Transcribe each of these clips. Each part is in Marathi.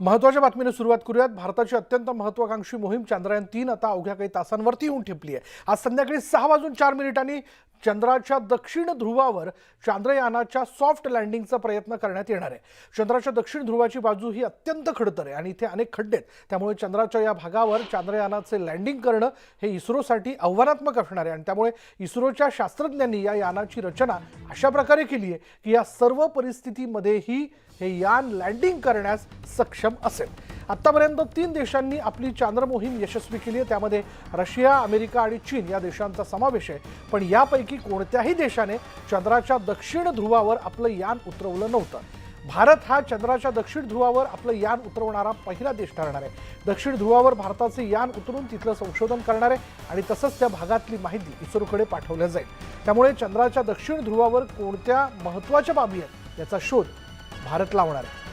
महत्त्वाच्या बातमीने सुरुवात करूयात। भारताची अत्यंत महत्त्वाकांक्षी मोहीम चांद्रयान-3 आता अवघ्या काही तासांवरती येऊन ठेपली आहे। आज संध्याकाळी 6:04 चंद्राच्या दक्षिण ध्रुवावर चांद्रयानाच्या सॉफ्ट लँडिंगचा प्रयत्न करण्यात येणार आहे। चंद्राच्या दक्षिण ध्रुवाची बाजू ही अत्यंत खडतर आहे आणि इथे अनेक खड्डे आहेत, त्यामुळे चंद्राच्या या भागावर चांद्रयानाचे लँडिंग करणं हे इस्रोसाठी आव्हानात्मक असणार आहे आणि त्यामुळे इस्रोच्या शास्त्रज्ञांनी या यानाची रचना अशा प्रकारे केली आहे की या सर्व परिस्थितीमध्येही हे यान लँडिंग करण्यास सक्षम असेल। आतापर्यंत 3 देशांनी आपली चांद्र मोहीम यशस्वी केली आहे, त्यामध्ये रशिया, अमेरिका आणि चीन या देशांचा समावेश आहे। पण यापैकी कोणत्याही देशाने चंद्राच्या दक्षिण ध्रुवावर आपलं यान उतरवलं नव्हतं। भारत हा चंद्राच्या दक्षिण ध्रुवावर आपलं यान उतरवणारा पहिला देश ठरणार आहे। दक्षिण ध्रुवावर भारताचे यान उतरून तिथलं संशोधन करणार आहे आणि तसंच त्या भागातली माहिती इस्रोकडे पाठवल्या जाईल। त्यामुळे चंद्राच्या दक्षिण ध्रुवावर कोणत्या महत्त्वाच्या बाबी आहेत याचा शोध भारत लावणार है।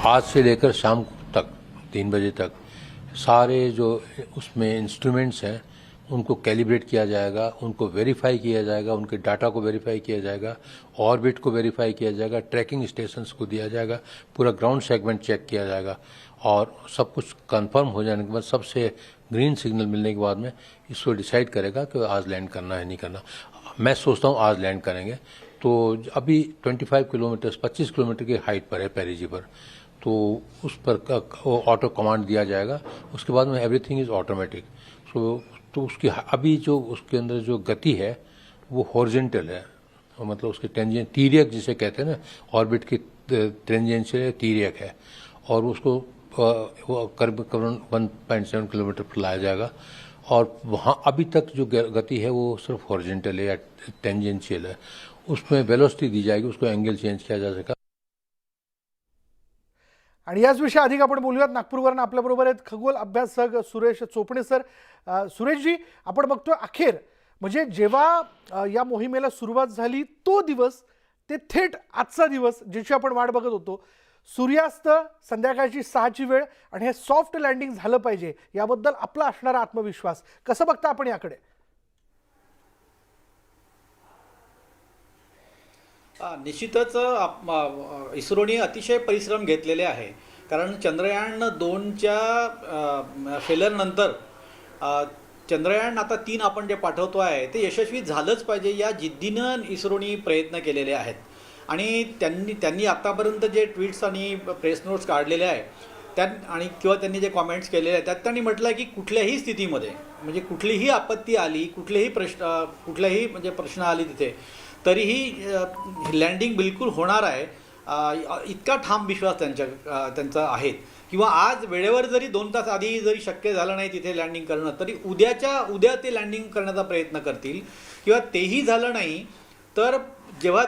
आज से लेकर शाम तक 3 बजे तक सारे जो उसमें इंस्ट्रूमेंट्स हैं उनको कैलिब्रेट किया जाएगा, उनको वेरीफाई किया जाएगा, उनके डाटा को वेरीफाई किया जाएगा, ऑर्बिट को वेरीफाई किया जाएगा, ट्रैकिंग स्टेशंस को दिया जाएगा, पूरा ग्राउंड सेगमेंट चेक किया जाएगा और सब कुछ कंफर्म हो जाने के बाद सबसे ग्रीन सिग्नल मिलने के बाद में इसको डिसाइड करेगा कि आज लैंड करना है नहीं करना। मैं सोचता हूँ आज लैंड करेंगे। तो अभी 25 किलोमीटर 25 किलोमीटर की हाइट पर है पेरिजी पर, तो उस पर ऑटो कमांड दिया जाएगा। उसके बाद में एवरीथिंग इज़ ऑटोमेटिक। तो उसकी अभी जो उसके अंदर जो गति है वो हॉरिजॉन्टल है, मतलब उसके टेंजेंट तिर्यक जिसे कहते हैं ना, ऑर्बिट की टेंजेंशियल तिर्यक है और उसको वो करीब 1.7 किलोमीटर पर लाया जाएगा और वहाँ अभी तक जो गति है वो सिर्फ हॉरिजॉन्टल है या टेंजेंशियल है, उसमें वेलोसिटी दी जाएगी, उसको एंगल चेंज किया जा सकेगा। आणि याच विषय अधिक आपण बोलूयात। नागपूरवरून आपल्याबरोबर आहेत खगोल अभ्यासक सुरेश चोपणे सर। सुरेशजी, आपण बघतोय अखेर म्हणजे जेव्हा या मोहिमेला सुरुवात झाली तो दिवस ते थेट आजचा दिवस ज्याची आपण वाट बघत होतो, सूर्यास्त, संध्याकाळची 6ची वेळ आणि हे सॉफ्ट लँडिंग झालं पाहिजे याबद्दल आपला असणारा आत्मविश्वास कसं बघता आपण याकडे? निश्चितच इस्रोने अतिशय परिश्रम घेतलेले आहे, कारण चंद्रयान 2च्या फेलरनंतर चंद्रयान आता 3 आपण जे पाठवतो आहे ते यशस्वी झालंच पाहिजे या जिद्दीनं इस्रोने प्रयत्न केलेले आहेत। आणि त्यांनी आतापर्यंत जे ट्विट्स आणि प्रेस नोट्स काढलेले आहे आणि किंवा त्यांनी जे कॉमेंट्स केलेले आहेत त्यात त्यांनी म्हटलं आहे की कुठल्याही स्थितीमध्ये म्हणजे कुठलीही आपत्ती आली, कुठल्याही म्हणजे प्रश्न आली तिथे तरीही लँडिंग बिलकुल होणार आहे, इतका ठाम विश्वास त्यांचा आहे। किंवा आज वेळेवर जरी 2 तास आधी जरी शक्य झालं नाही तिथे लँडिंग करणं तरी उद्या ते लँडिंग करण्याचा प्रयत्न करतील, किंवा तेही झालं नाही तर जेव्हा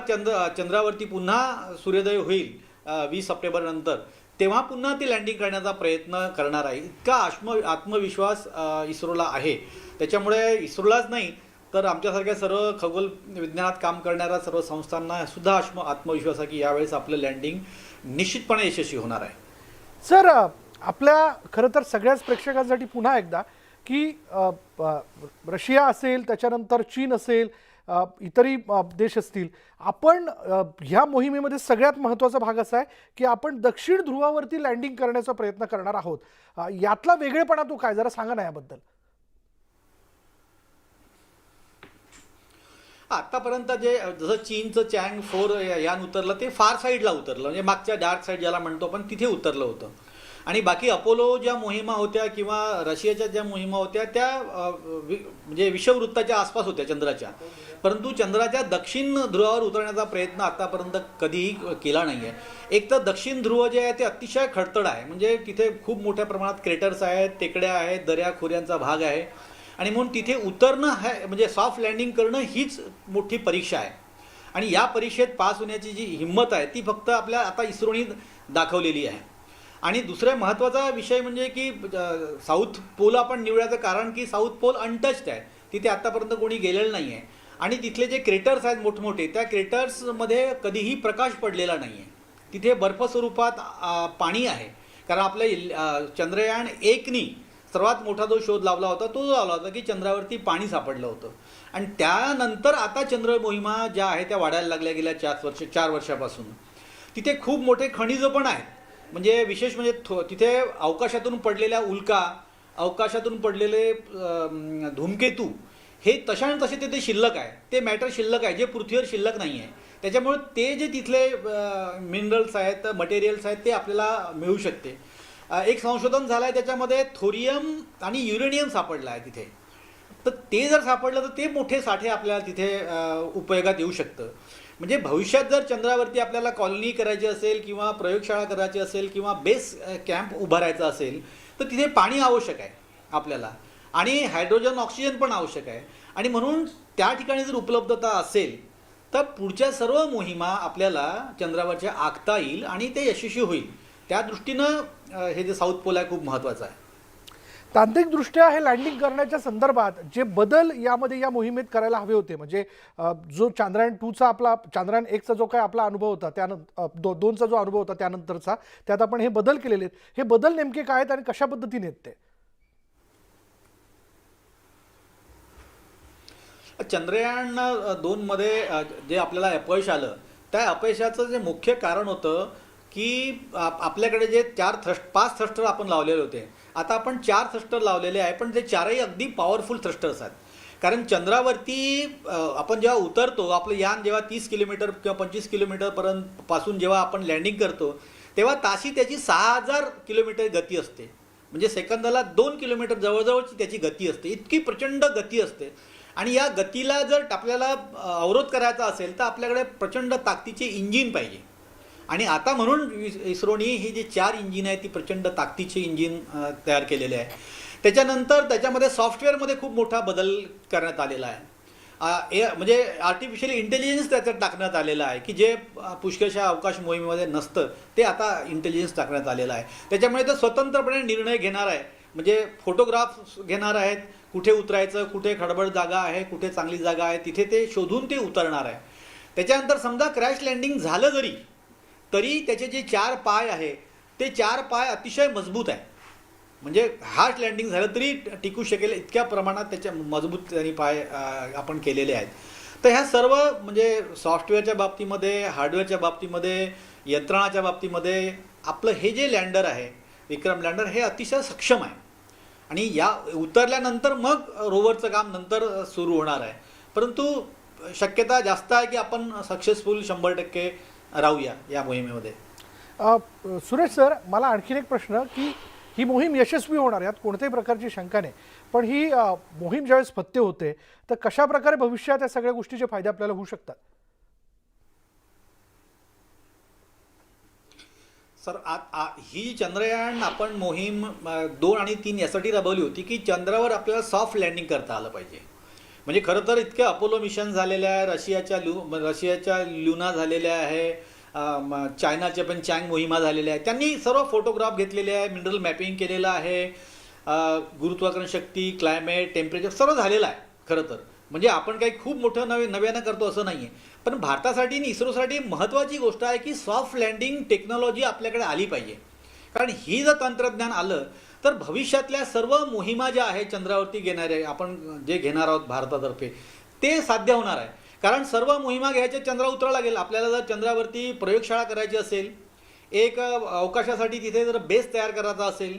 चंद्रावरती पुन्हा सूर्योदय होईल 20 सप्टेंबर नंतर तेव्हा पुन्हा ती लँडिंग करण्याचा प्रयत्न करणार आहे, इतका आत्मविश्वास इस्रोला आहे। त्याच्यामुळे इस्रोलाच नाही तर आमच्यासारख्या सर्व खगोल विज्ञानात काम करणाऱ्या सर्व संस्थांना सुद्धा आत्मविश्वास आहे की यावेळेस आपलं लँडिंग निश्चितपणे यशस्वी होणार आहे। सर, आपल्या खरं तर सगळ्याच प्रेक्षकांसाठी पुन्हा एकदा की रशिया असेल, त्याच्यानंतर चीन असेल, इतरही देश असतील, आपण ह्या मोहिमेमध्ये सगळ्यात महत्त्वाचा भाग असा आहे की आपण दक्षिण ध्रुवावरती लँडिंग करण्याचा प्रयत्न करणार आहोत। यातला वेगळेपणा तो काय, जरा सांगा ना याबद्दल। आतापर्यंत जे जसं चीनचं चँग 4 यान उतरलं ते फार साईडला उतरलं, म्हणजे मागच्या डार्क साईड ज्याला म्हणतो आपण तिथे उतरलं होतं। आणि बाकी अपोलो ज्या मोहिमा होत्या किंवा रशियाच्या ज्या मोहिमा होत्या त्या म्हणजे विषुववृत्ताच्या आसपास होत्या चंद्राच्या, परंतु चंद्राच्या दक्षिण ध्रुवावर उतरण्याचा प्रयत्न आतापर्यंत कधीही केला नाही आहे। एक तर दक्षिण ध्रुव जे आहे ते अतिशय खडतड आहे, म्हणजे तिथे खूप मोठ्या प्रमाणात क्रेटर्स आहेत, टेकड्या आहेत, दऱ्या खोऱ्यांचा भाग आहे आणि म्हणून तिथे उतरणं आहे म्हणजे सॉफ्ट लँडिंग करणं हीच मोठी परीक्षा आहे। आणि या परीक्षेत पास होण्याची जी हिंमत आहे ती फक्त आपल्या आता इस्रोने दाखवलेली आहे। आणि दुसरा महत्त्वाचा विषय म्हणजे की साऊथ पोल आपण निवडायचं कारण की साऊथ पोल अनटच्ड आहे, तिथे आतापर्यंत कोणी गेलेलं नाही आहे आणि तिथले जे क्रेटर्स आहेत मोठमोठे त्या क्रेटर्समध्ये कधीही प्रकाश पडलेला नाही आहे, तिथे बर्फ स्वरूपात पाणी आहे। कारण आपल्या चंद्रयान 1नी सर्वात मोठा जो शोध लावला होता तो लावला होता की चंद्रावरती पाणी सापडलं होतं. आणि त्यानंतर आता चंद्र मोहिमा ज्या आहे त्या वाढायला लागल्या गेल्या 4 वर्षापासून. तिथे खूप मोठे खनिजं पण आहेत. म्हणजे विशेष म्हणजे तिथे अवकाशातून पडलेल्या उल्का, अवकाशातून पडलेले धूमकेतू हे तशाने तसे तिथे शिल्लक आहे. ते मॅटर शिल्लक आहे जे पृथ्वीवर शिल्लक नाही आहे. त्याच्यामुळे ते जे तिथले मिनरल्स आहेत, मटेरियल्स आहेत ते आपल्याला मिळू शकते. एक संशोधन झालं आहे त्याच्यामध्ये थोरियम आणि युरेनियम सापडलं आहे तिथे. तर ते जर सापडलं तर ते मोठे साठे आपल्याला तिथे उपयोगात येऊ शकतं. म्हणजे भविष्यात जर चंद्रावरती आपल्याला कॉलनी करायची असेल किंवा प्रयोगशाळा करायची असेल किंवा बेस कॅम्प उभारायचा असेल तर तिथे पाणी आवश्यक आहे आपल्याला आणि हायड्रोजन ऑक्सिजन पण आवश्यक आहे. आणि म्हणून त्या ठिकाणी जर उपलब्धता असेल तर पुढच्या सर्व मोहिमा आपल्याला चंद्रावरच्या आखता येईल आणि ते यशस्वी होईल. त्या दृष्टीनं हे जे साऊथ पोल आहे खूप महत्त्वाचं आहे. तांत्रिकदृष्ट्या हे लँडिंग करण्याच्या संदर्भात जे बदल यामध्ये या मोहिमेत करायला हवे होते, म्हणजे जो चांद्रयान 2चा आपला चांद्रयान 1चा जो काय आपला अनुभव होता त्यानंतर 2चा जो अनुभव होता त्यानंतरचा, त्यात आपण हे बदल केलेले आहेत. हे बदल नेमके काय आहेत आणि कशा पद्धतीने आहेत ते? चंद्रयान 2 मध्ये जे आपल्याला अपयश आलं त्या अपयशाचं जे मुख्य कारण होतं की आपल्याकडे जे 5 थ्रस्टर आपण लावलेले होते, आता आपण 4 थ्रस्टर लावलेले आहे. पण ते चारही अगदी पॉवरफुल थ्रस्टर्स आहेत. कारण चंद्रावरती आपण जेव्हा उतरतो, आपलं यान जेव्हा 30 किलोमीटर किंवा 25 किलोमीटरपर्यंत पासून जेव्हा आपण लँडिंग करतो तेव्हा ताशी त्याची 6000 किलोमीटर गती असते. म्हणजे सेकंदाला 2 किलोमीटर जवळजवळची त्याची गती असते. इतकी प्रचंड गती असते. आणि या गतीला जर आपल्याला अवरोध करायचा असेल तर आपल्याकडे प्रचंड ताकदीचे इंजिन पाहिजे. आणि आता म्हणून इस्रोनी ही जी 4 इंजिन आहेत ती प्रचंड ताकदीचे इंजिन तयार केलेले आहे. त्याच्यानंतर त्याच्यामध्ये सॉफ्टवेअरमध्ये खूप मोठा बदल करण्यात आलेला आहे. म्हणजे आर्टिफिशियल इंटेलिजन्स त्याच्यात टाकण्यात आलेलं आहे की जे पुष्कळशा अवकाश मोहिमेमध्ये नसतं ते आता इंटेलिजन्स टाकण्यात आलेलं आहे. त्याच्यामुळे ते स्वतंत्रपणे निर्णय घेणार आहे. म्हणजे फोटोग्राफ्स घेणार आहेत, कुठे उतरायचं, कुठे खडबड जागा आहे, कुठे चांगली जागा आहे, तिथे ते शोधून ते उतरणार आहे. त्याच्यानंतर समजा क्रॅश लँडिंग झालं तरी त्याचे जे 4 पाय आहे ते 4 पाय अतिशय मजबूत आहे. म्हणजे हार्ड लँडिंग झालं तरी टिकू शकेल इतक्या प्रमाणात त्याच्या मजबूत त्यांनी पाय आपण केलेले आहेत. तर ह्या सर्व म्हणजे सॉफ्टवेअरच्या बाबतीमध्ये, हार्डवेअरच्या बाबतीमध्ये, यंत्रणाच्या बाबतीमध्ये आपलं हे जे लँडर आहे विक्रम लँडर हे अतिशय सक्षम आहे. आणि या उतरल्यानंतर मग रोवरचं काम नंतर सुरू होणार आहे. परंतु शक्यता जास्त आहे की आपण सक्सेसफुल 100% राहूया या मोहिमेमध्ये. सुरेश सर, मला आणखीन एक प्रश्न की ही मोहीम यशस्वी होणार यात कोणत्याही प्रकारची शंका नाही, पण ही मोहीम ज्यावेळेस फत्ते होते तर कशा प्रकारे भविष्यात या सगळ्या गोष्टीचे फायदे आपल्याला होऊ शकतात? सर ही चंद्रयान आपण मोहीम 2 आणि 3 यासाठी राबवली होती की चंद्रावर आपल्याला सॉफ्ट लँडिंग करता आलं पाहिजे. म्हणजे खरं तर इतके अपोलो मिशन झालेले आहे, रशियाच्या ल्युना झालेल्या आहे, चायनाच्या पण चँग मोहिमा झालेल्या आहे. त्यांनी सर्व फोटोग्राफ घेतलेले आहे, मिनरल मॅपिंग केलेलं आहे, गुरुत्वाकर्षण शक्ती, क्लायमेट, टेम्परेचर सर्व झालेलं आहे. खरं तर म्हणजे आपण काही खूप मोठं नव्यानं करतो असं नाही आहे. पण भारतासाठी आणि इस्रोसाठी महत्त्वाची गोष्ट आहे की सॉफ्ट लँडिंग टेक्नॉलॉजी आपल्याकडे आली पाहिजे. कारण ही जर तंत्रज्ञान आलं तर भविष्यातल्या सर्व मोहिमा ज्या आहेत चंद्रावरती घेणारे आपण जे घेणार आहोत भारतातर्फे ते साध्य होणार आहे. कारण सर्व मोहिमा घ्यायच्या चंद्रावर उतरायला लागेल. आपल्याला जर चंद्रावरती प्रयोगशाळा करायची असेल, एक अवकाशासाठी तिथे जर बेस तयार करायचा असेल,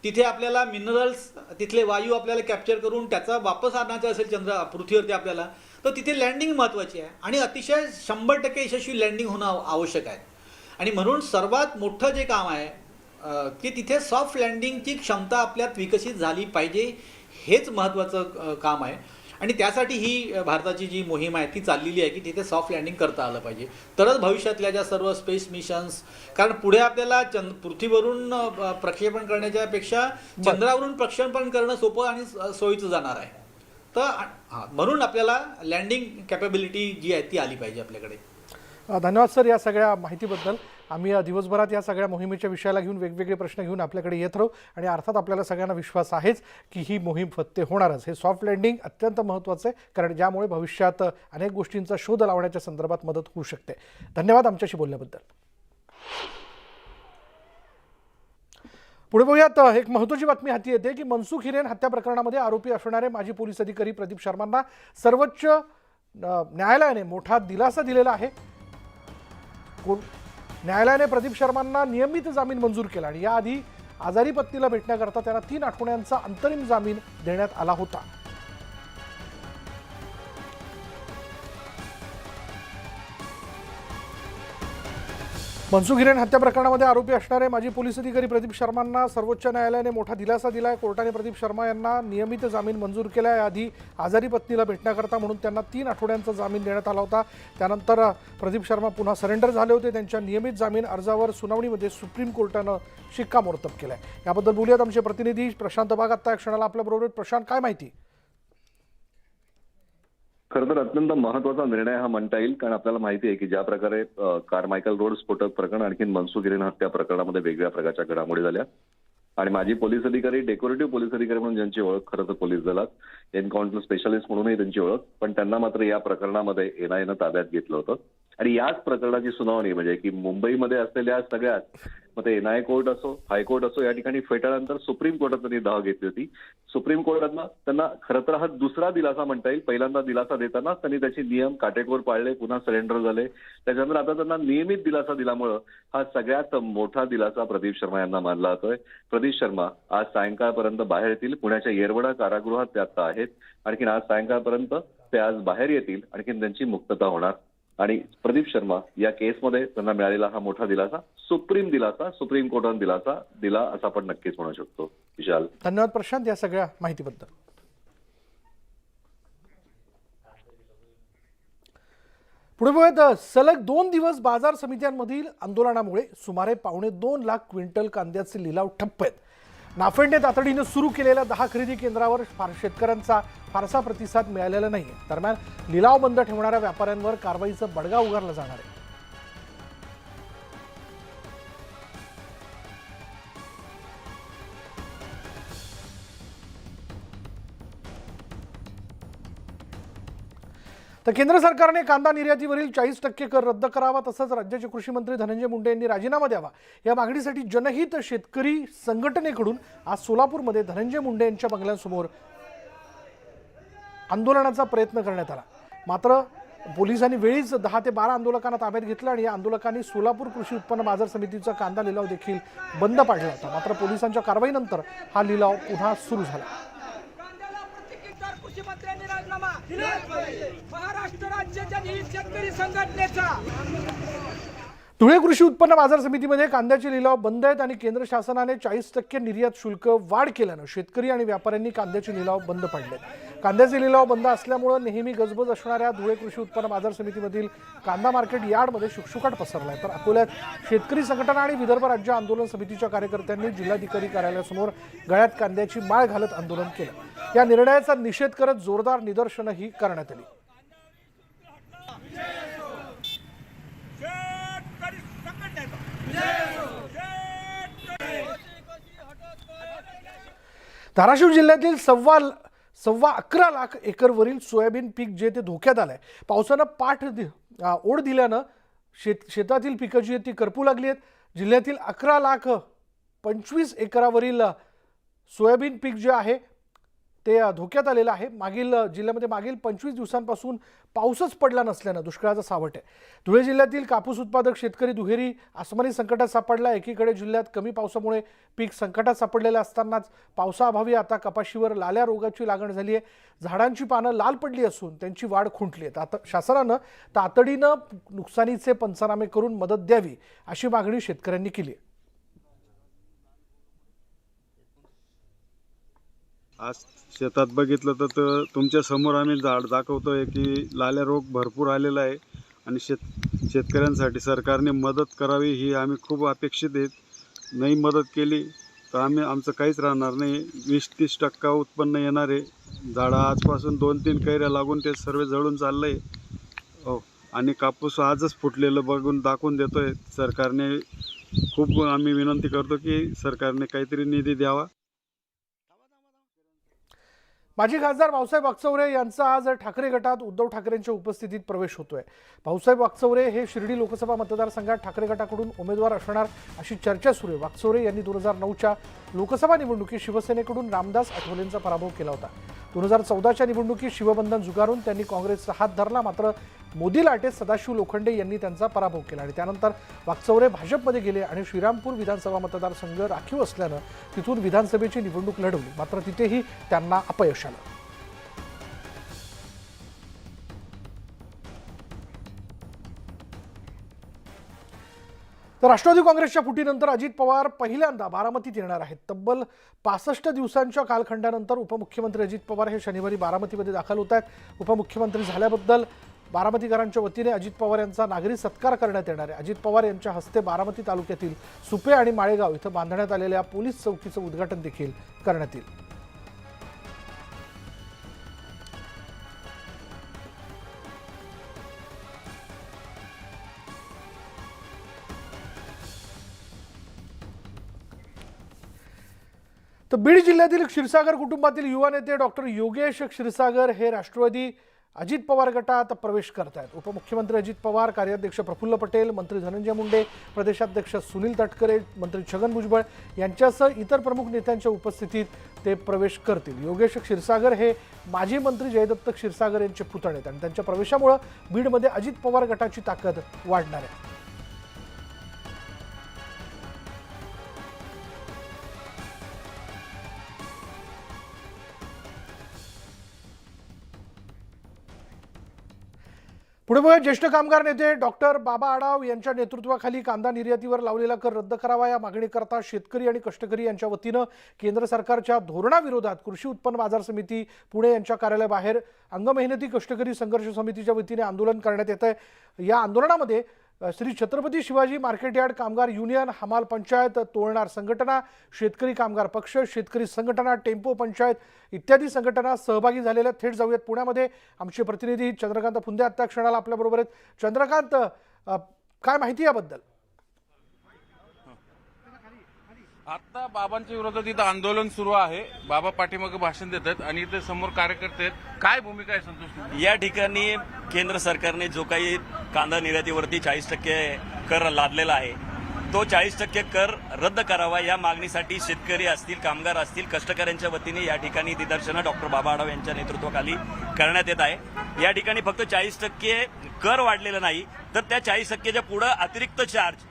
तिथे आपल्याला मिनरल्स तिथले वायू आपल्याला कॅप्चर करून त्याचा वापस आणायचा असेल पृथ्वीवरती आपल्याला, तर तिथे लँडिंग महत्त्वाची आहे आणि अतिशय 100% यशस्वी लँडिंग होणं आवश्यक आहे. आणि म्हणून सर्वात मोठं जे काम आहे की तिथे सॉफ्ट लँडिंगची क्षमता आपल्यात विकसित झाली पाहिजे, हेच महत्त्वाचं काम आहे. आणि त्यासाठी ही भारताची जी मोहीम आहे ती चाललेली आहे की तिथे सॉफ्ट लँडिंग करता आलं पाहिजे. तरच भविष्यातल्या ज्या सर्व स्पेस मिशन्स, कारण पुढे आपल्याला पृथ्वीवरून प्रक्षेपण करण्याच्या पेक्षा चंद्रावरून प्रक्षेपण करणं सोपं आणि सोयीचं जाणार आहे. तर म्हणून आपल्याला लँडिंग कॅपेबिलिटी जी आहे ती आली पाहिजे आपल्याकडे. धन्यवाद सर या सगळ्या माहितीबद्दल. आम्ही दिवसभरात या सगळ्या मोहिमेच्या विषयाला घेऊन वेगवेगळे प्रश्न घेऊन आपल्याकडे येत राहू आणि अर्थात आपल्याला सगळ्यांना विश्वास आहेच की ही मोहीम फत्ते होणारच. हे सॉफ्ट लँडिंग अत्यंत महत्त्वाचं आहे कारण ज्यामुळे भविष्यात अनेक गोष्टींचा शोध लावण्याच्या संदर्भात मदत होऊ शकते. धन्यवाद आमच्याशी बोलल्याबद्दल. पुढे बघूयात एक महत्त्वाची बातमी हाती येते की मनसुख हिरेन हत्या प्रकरणामध्ये आरोपी असणारे माजी पोलीस अधिकारी प्रदीप शर्मांना सर्वोच्च न्यायालयाने मोठा दिलासा दिलेला आहे। न्यायालयाने प्रदीप शर्मांना नियमित जामीन मंजूर केला आणि याआधी आजारी पत्नीला भेटण्याकरता त्यांना 3 आठवड्यांचा अंतरिम जामीन देण्यात आला होता। मनसुख हिरेन हत्या प्रकरणामध्ये आरोपी असणारे माजी पोलीस अधिकारी प्रदीप शर्मांना सर्वोच्च न्यायालयाने मोठा दिलासा दिलाय। कोर्टाने प्रदीप शर्मा यांना नियमित जामीन मंजूर केलाय। आधी आजारी पत्नीला भेटण्याकरता म्हणून त्यांना 3 आठवड्यांचा जामीन देण्यात आला होता। त्यानंतर प्रदीप शर्मा पुन्हा सरेंडर झाले होते। त्यांच्या नियमित जामीन अर्जावर सुनावणीमध्ये सुप्रीम कोर्टानं शिक्कामोर्तब केलाय। याबद्दल बोलूयात आमचे प्रतिनिधी प्रशांत बाग आता क्षणाला आपल्या बरोबर। प्रशांत, काय माहिती? खरं तर अत्यंत महत्त्वाचा निर्णय हा म्हणता येईल, कारण आपल्याला माहिती आहे की ज्या प्रकारे कारमायकल रोड स्फोटक प्रकरण आणखी मनसुख हिरेन हत्या प्रकरणामध्ये वेगवेगळ्या प्रकारच्या घडामोडी झाल्या आणि माजी पोलीस अधिकारी, डेकोरेटिव्ह पोलीस अधिकारी म्हणून ज्यांची ओळख खरं तर पोलीस दलात एन्काउंटर स्पेशालिस्ट म्हणूनही त्यांची ओळख, पण त्यांना मात्र या प्रकरणामध्ये एनआयएनं ताब्यात घेतलं होतं आणि याच प्रकरणाची सुनावणी म्हणजे की मुंबईमध्ये असलेल्या सगळ्यात मग ते एनआय कोर्ट असो, हायकोर्ट असो, या ठिकाणी फेटाळल्यानंतर सुप्रीम कोर्टात त्यांनी धाव घेतली होती। सुप्रीम कोर्टानं त्यांना खरं तर हा दुसरा दिलासा म्हणता येईल। पहिल्यांदा दिलासा देताना त्यांनी त्याचे नियम काटेकोर पाळले, पुन्हा सरेंडर झाले। त्याच्यानंतर आता त्यांना नियमित दिलासा दिल्यामुळं हा सगळ्यात मोठा दिलासा प्रदीप शर्मा यांना मानला जातोय। प्रदीप शर्मा आज सायंकाळपर्यंत बाहेर येतील। पुण्याच्या येरवडा कारागृहात ते आता आहेत। आणखीन आज सायंकाळपर्यंत ते आज बाहेर येतील, आणखीन त्यांची मुक्तता होणार आणि प्रदीप शर्मा या केसमध्ये त्यांना मिळालेला हा मोठा दिलासा, सुप्रीम कोर्टाने दिलासा दिला असं आपण नक्कीच म्हणू शकतो। विशाल, धन्यवाद प्रशांत या सगळ्या माहितीबद्दल। पुढे बघूयात सलग 2 दिवस बाजार समित्यांमधील आंदोलनामुळे सुमारे 2.25 लाख क्विंटल कांद्याचे लिलाव ठप्प आहेत। नाफेडने तातडीने सुरू केलेल्या 10 खरेदी केंद्रावर शेतकऱ्यांचा फारसा प्रतिसाद मिळालेला नाही। दरम्यान लिलाव बंद ठेवणाऱ्या व्यापाऱ्यांवर कारवाईचा बडगा उगारला जाणार आहे। तर केंद्र सरकारने कांदा निर्यातीवरील 40% कर रद्द करावा, तसंच राज्याचे कृषी मंत्री धनंजय मुंडे यांनी राजीनामा द्यावा या मागणीसाठी जनहित शेतकरी संघटनेकडून आज सोलापूरमध्ये धनंजय मुंडे यांच्या बंगल्यासमोर आंदोलनाचा प्रयत्न करण्यात आला। मात्र पोलिसांनी वेळीच 10 ते 12 आंदोलकांना ताब्यात घेतलं आणि या आंदोलकांनी सोलापूर कृषी उत्पन्न बाजार समितीचा कांदा लिलाव देखील बंद पाडला होता। मात्र पोलिसांच्या कारवाईनंतर हा लिलाव पुन्हा सुरू झाला। मुख्यमंत्र्यांनी राजीनामा दिलाच पाहिजे। महाराष्ट्र राज्य जनहित शेतकरी संघटनेचा धुळे कृषी उत्पन्न बाजार समितीमध्ये कांद्याचे लिलाव बंद आहेत आणि केंद्र शासनाने 40% निर्यात शुल्क वाढ केल्यानं शेतकरी आणि व्यापाऱ्यांनी कांद्याचे लिलाव बंद पाडले। कांद्याचे लिलाव बंद असल्यामुळे नेहमी गजबज असणाऱ्या धुळे कृषी उत्पन्न बाजार समितीमधील कांदा मार्केट यार्डमध्ये शुकशुकाट पसरलाय। तर अकोल्यात शेतकरी संघटना आणि विदर्भ राज्य आंदोलन समितीच्या कार्यकर्त्यांनी जिल्हाधिकारी कार्यालयासमोर गळ्यात कांद्याची माळ घालत आंदोलन केलं। या निर्णयाचा निषेध करत जोरदार निदर्शनंही करण्यात आली। धाराशिव जिल्ह्यातील सव्वा 11 लाख एकरवरील सोयाबीन पीक जे ते धोक्यात आलंय। पावसानं ओढ दिल्यानं शेतातील पिकं जी आहेत ती करपू लागली आहेत। जिल्ह्यातील 11,25,00,000 एकरावरील सोयाबीन पीक जे आहे ते धोक्यात आलेलं आहे। जिल्ह्यामध्ये मागील 25 दिवसांपासून पाऊसच पडला नसल्यानं दुष्काळाचा सावट आहे। धुळे जिल्ह्यातील कापूस उत्पादक शेतकरी दुहेरी आसमानी संकटात सापडला। एकीकडे जिल्ह्यात कमी पावसामुळे पीक संकटात सापडलेले असतानाच पावसाअभावी आता कपाशीवर लाल्या रोगाची लागण झाली आहे। झाडांची पानं लाल पडली असून त्यांची वाढ खुंटली आहे। आता शासनानं तातडीनं नुकसानीचे पंचनामे करून मदत द्यावी अशी मागणी शेतकऱ्यांनी केली आहे। आज शेतात बघितलं तर तुमच्या समोर आम्ही झाड दाखवतोय की लाल्या रोग भरपूर आलेला आहे आणि शेतकऱ्यांसाठी सरकारने मदत करावी ही आम्ही खूप अपेक्षित आहेत। नाही मदत केली तर आमचं काहीच राहणार नाही। 20-30% उत्पन्न येणार आहे। झाडं आजपासून 2-3 कैऱ्या लागून ते सर्व जळून चाललंय हो आणि कापूस आजच फुटलेलं बघून दाखवून देतोय। सरकारने खूप आम्ही विनंती करतो की सरकारने काहीतरी निधी द्यावा। माजी खासदार भाऊसाहेब वाकचौरे यांचा आज ठाकरे गटात उद्धव ठाकरेंच्या उपस्थितीत प्रवेश होतोय. भाऊसाहेब वाकचौरे हे शिर्डी लोकसभा मतदारसंघात ठाकरे गटाकडून उमेदवार असणार अशी चर्चा सुरू आहे. वाकचौरे यांनी 2009च्या लोकसभा निवडणुकीत शिवसेनेकडून रामदास आठवलेंचा पराभव केला होता. 2014च्या निवडणुकीत शिवबंधन झुगारून त्यांनी काँग्रेसचा हात धरला. मात्र मोदी लाटेत सदाशिव लोखंडे यांनी त्यांचा पराभव केला आणि त्यानंतर वाकचौरे भाजपमध्ये गेले आणि श्रीरामपूर विधानसभा मतदारसंघ राखीव असल्यानं तिथून विधानसभेची निवडणूक लढवली. मात्र तिथेही त्यांना अपयश आलं. तर राष्ट्रवादी काँग्रेसच्या फुटीनंतर अजित पवार पहिल्यांदा बारामतीत येणार आहेत. तब्बल 65 दिवसांच्या कालखंडानंतर उपमुख्यमंत्री अजित पवार हे शनिवारी बारामतीमध्ये दाखल होत आहेत. उपमुख्यमंत्री झाल्याबद्दल बारामतीकरांच्या वतीने अजित पवार यांचा नागरी सत्कार करण्यात येणार आहे. अजित पवार यांच्या हस्ते बारामती तालुक्यातील सुपे आणि माळेगाव इथं बांधण्यात आलेल्या पोलीस चौकीचं उद्घाटन देखील करण्यात येईल. तर बीड जिल्ह्यातील क्षीरसागर कुटुंबातील युवा नेते डॉक्टर योगेश क्षीरसागर हे राष्ट्रवादी अजित पवार गटात प्रवेश करत आहेत. उपमुख्यमंत्री अजित पवार, कार्याध्यक्ष प्रफुल्ल पटेल, मंत्री धनंजय मुंडे, प्रदेशाध्यक्ष सुनील तटकरे, मंत्री छगन भुजबळ यांच्यासह इतर प्रमुख नेत्यांच्या उपस्थितीत ते प्रवेश करतील. योगेश क्षीरसागर हे माजी मंत्री जयदत्त क्षीरसागर यांचे पुतणे आहेत आणि त्यांच्या प्रवेशामुळे बीडमध्ये अजित पवार गटाची ताकद वाढणार आहे. पुढे बघा, ज्येष्ठ कामगार नेते डॉक्टर बाबा आढाव यांच्या नेतृत्वाखाली कांदा निर्यातीवर लावलेला कर रद्द करावा या मागणीकरता शेतकरी आणि कष्टकरी यांच्या वतीनं केंद्र सरकारच्या धोरणाविरोधात कृषी उत्पन्न बाजार समिती पुणे यांच्या कार्यालयाबाहेर अंगमेहनती कष्टकरी संघर्ष समितीच्या वतीने आंदोलन करण्यात येत आहे. या आंदोलनामध्ये श्री छत्रपती शिवाजी मार्केट यार्ड कामगार युनियन, हमाल पंचायत, तोळणार संघटना, शेतकरी कामगार पक्ष, शेतकरी संघटना, टेम्पो पंचायत इत्यादी संघटना सहभागी झालेल्या. थेट जाऊयात पुण्यामध्ये. आमचे प्रतिनिधी चंद्रकांत फुंदे आता क्षणाला आपल्याबरोबर आहेत. चंद्रकांत, काय माहिती याबद्दल? आता बाबांच्या विरोधात इथं आंदोलन सुरू आहे. बाबा पाठीमागे भाषण देत आहेत आणि इथे समोर कार्यकर्ते आहेत. काय भूमिका आहे संतोष? या ठिकाणी केंद्र सरकारने जो काही कांदा निर्यातीवरती 40% कर लादलेला आहे तो 40% कर रद्द करावा या मागणीसाठी शेतकरी असतील, कामगार असतील, कष्टकऱ्यांच्या वतीने या ठिकाणी निदर्शनं डॉक्टर बाबा आढाव यांच्या नेतृत्वाखाली करण्यात येत आहे. या ठिकाणी फक्त 40% कर वाढलेला नाही तर त्या 40%च्या पुढे अतिरिक्त चार्ज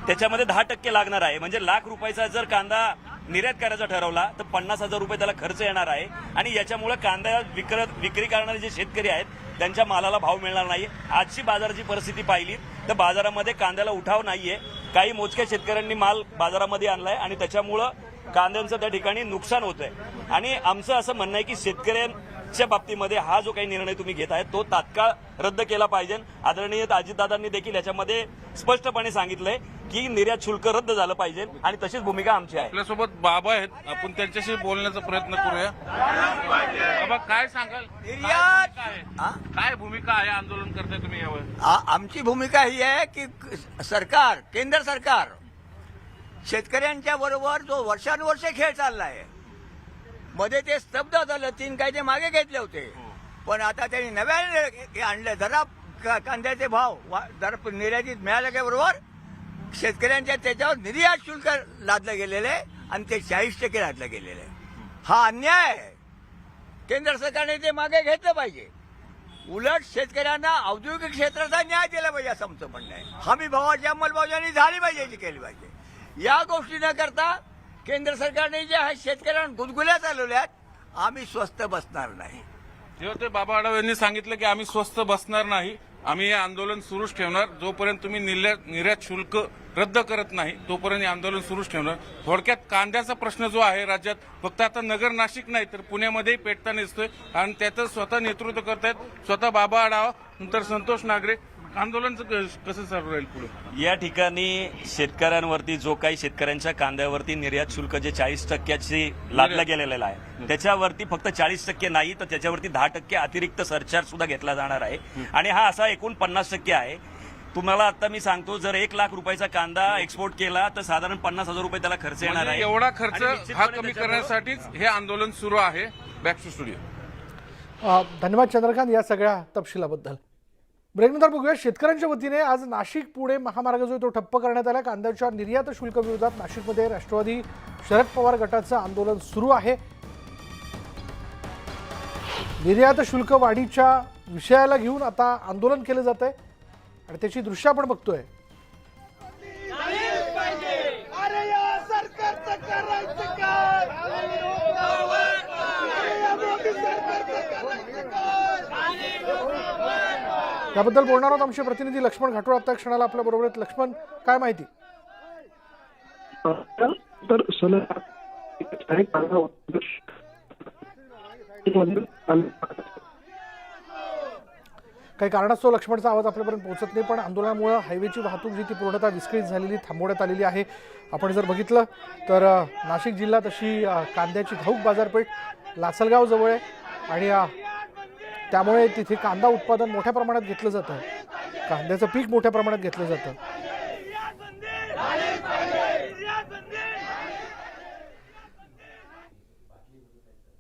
त्याच्यामध्ये 10% लागणार आहे. म्हणजे ₹1,00,000 जर कांदा निर्यात करायचा ठरवला तर 50,000 रुपये त्याला खर्च येणार आहे आणि याच्यामुळे कांदा विक्री करणारे जे शेतकरी आहेत त्यांच्या मालाला भाव मिळणार नाही. आजची बाजाराची परिस्थिती पाहिली तर बाजारामध्ये कांद्याला उठाव नाहीये. काही मोजक्या शेतकऱ्यांनी माल बाजारामध्ये आणलाय आणि त्याच्यामुळं कांद्यांचं त्या ठिकाणी नुकसान होतंय. आणि आमचं असं म्हणणं आहे की शेतकऱ्यांच्या बाबतीमध्ये हा जो काही निर्णय तुम्ही घेत आहे तो तात्काळ रद्द केला पाहिजे. आदरणीय अजितदादांनी देखील याच्यामध्ये स्पष्टपणे सांगितलंय की निर्यात शुल्क रद्द झालं पाहिजे आणि तशीच भूमिका आमची आहे. आपल्यासोबत बाबा आहेत, आपण त्यांच्याशी बोलण्याचा प्रयत्न करूया. बाबा, काय सांगाल? काय भूमिका आहे आंदोलन करताय तुम्ही यावर? आमची भूमिका ही आहे की सरकार, केंद्र सरकार शेतकऱ्यांच्या बरोबर जो वर्षानुवर्षे खेळ चाललाय, मध्ये ते स्तब्ध झालं, 3 कायदे मागे घेतले होते पण आता त्यांनी नव्याने आणले. जरा कांद्याचे भाव जरा निर्यातीत मिळाल्याबरोबर शेतकऱ्यांच्या त्याच्यावर निर्यात शुल्क लादलं गेलेलं आहे आणि ते 40% लादलं गेलेलं आहे. हा अन्याय आहे. केंद्र सरकारने ते मागे घेतलं पाहिजे. उलट शेतकऱ्यांना औद्योगिक क्षेत्राचा न्याय दिला पाहिजे असं आमचं म्हणणं आहे. हमी भावाची अंमलबजावणी झाली पाहिजे, केली पाहिजे. या गोष्टी न करता केंद्र सरकारने जे शेतकऱ्यांना गुदगुल्या चालवल्यात, आम्ही स्वस्त बसणार नाही. जेव्हा ते बाबा आढाव यांनी सांगितलं की आम्ही स्वस्त बसणार नाही, आम्ही हे आंदोलन सुरूच ठेवणार. जोपर्यंत तुम्ही निर्यात शुल्क रद्द करत नाही तोपर्यंत हे आंदोलन सुरूच ठेवणार. थोडक्यात कांद्याचा प्रश्न जो आहे राज्यात फक्त आता नगर, नाशिक नाही तर पुण्यामध्येही पेटताना दिसतोय आणि त्याचं स्वतः नेतृत्व करतायत स्वतः बाबा आढाव, नंतर संतोष नागरे. आंदोलन कसं चालू राहील पुढे? या ठिकाणी शेतकऱ्यांवरती जो काही शेतकऱ्यांच्या कांद्यावरती निर्यात शुल्क जे 40% लादलं गेलेलं आहे त्याच्यावरती फक्त 40% नाही तर त्याच्यावरती 10% अतिरिक्त सरचार्ज सुद्धा घेतला जाणार आहे आणि हा असा एकूण 50% आहे. तुम्हाला आता मी सांगतो, जर ₹1,00,000 कांदा एक्सपोर्ट केला तर साधारण 50,000 रुपये त्याला खर्च येणार आहे. एवढा खर्च हा कमी करण्यासाठीच हे आंदोलन सुरू आहे. Back to studio. धन्यवाद चंद्रकांत या सगळ्या तपशिलाबद्दल. ब्रेकनंतर बघूया शेतकऱ्यांच्या वतीने आज नाशिक पुणे महामार्ग जो आहे तो ठप्प करण्यात आला. कांद्याच्या निर्यात शुल्क विरोधात नाशिकमध्ये राष्ट्रवादी शरद पवार गटाचं आंदोलन सुरू आहे. निर्यात शुल्क वाढीच्या विषयाला घेऊन आता आंदोलन केलं जात आहे आणि त्याची दृश्य आपण बघतोय. अरे या सरकारचं करायचं काय? अरे या मोदी सरकारचं करायचं काय? याबद्दल बोलणार आहोत आमचे प्रतिनिधी लक्ष्मण घाटोळ आता क्षणाला आपल्या बरोबर आहेत. लक्ष्मण, काय माहिती? तर सलग काही कारणास्तव लक्ष्मणचा आवाज आपल्यापर्यंत पोहोचत नाही, पण आंदोलनामुळे हायवेची वाहतूक जी ती पूर्णतः विस्कळीत झालेली, थांबवण्यात आलेली आहे. आपण जर बघितलं तर नाशिक जिल्ह्यात अशी कांद्याची घाऊक बाजारपेठ लासलगाव जवळ आहे आणि त्यामुळे तिथे कांदा उत्पादन मोठ्या प्रमाणात घेतलं जातं. कांद्याचं पीक मोठ्या प्रमाणात घेतलं जातं.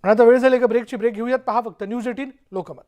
आता वेळ झाली का ब्रेकची. ब्रेक घेऊयात. पहा फक्त न्यूज 18 लोकमत.